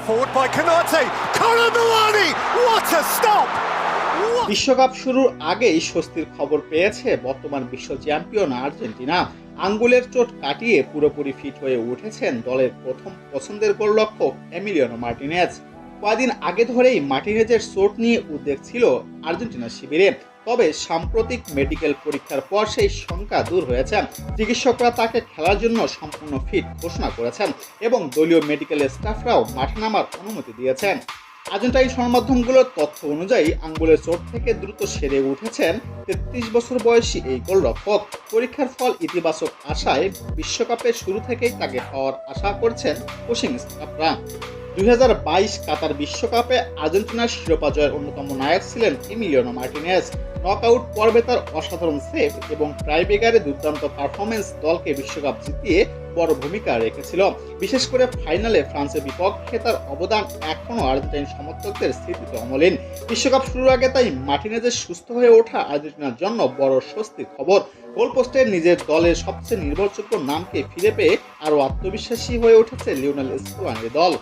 forward by Konate. Colomboani, what a stop! বিশ্বকাপ শুরুর আগেই স্বস্তির খবর পেয়েছে বর্তমান বিশ্ব চ্যাম্পিয়ন আর্জেন্টিনা। আঙ্গুলের চোট কাটিয়ে পুরোপুরি ফিট হয়ে উঠেছেন দলের প্রথম পছন্দের গোলরক্ষক এমিলিয়ানো মার্টিনেজ। কয়েকদিন আগে ধরেই মার্টিনেজের চোট নিয়ে উদ্বেগ ছিল আর্জেন্টিনার শিবিরে, তবে সাম্প্রতিক মেডিকেল পরীক্ষার পর সেই শঙ্কা দূর হয়েছে। চিকিৎসকরা তাকে খেলার জন্য সম্পূর্ণ ফিট ঘোষণা করেছেন এবং দলীয় মেডিকেল স্টাফরাও মাঠে নামার অনুমতি দিয়েছেন। আর্জেন্টাইন সংবাদমাধ্যমগুলোর তথ্য অনুযায়ী আঙ্গুলের চোট থেকে দ্রুত সেরে উঠেছেন ৩৩ বছর বয়সী এই গোলরক্ষক। পরীক্ষার ফল ইতিবাচক আশায় বিশ্বকাপের শুরু থেকেই তাকে পাওয়ার আশা করছেন কোচিং স্টাফরা। ২০২২ কাতার বিশ্বকাপে আর্জেন্টিনার শিরোপা জয়ের অন্যতম নায়ক ছিলেন এমিলিয়ানো মার্টিনেজ। নকআউট পর্বে তার অসাধারণ সেভ এবং টাইব্রেকারে দুর্দান্ত পারফরমেন্স দলকে বিশ্বকাপ জিতিয়ে বড় ভূমিকা রেখেছিল। বিশেষ করে ফাইনালে ফ্রান্সের বিপক্ষে তার অবদান এখনও আর্জেন্টাইন সমর্থকদের স্মৃতিতে অমলিন। বিশ্বকাপ শুরুর আগে তাই মার্টিনেজের সুস্থ হয়ে ওঠা আর্জেন্টিনার জন্য বড় স্বস্তির খবর। গোলপোস্টে নিজের দলের সবচেয়ে নির্ভরযোগ্য নামকে ফিরে পেয়ে আরও আত্মবিশ্বাসী হয়ে উঠেছে লিওনেল স্কলানির দল।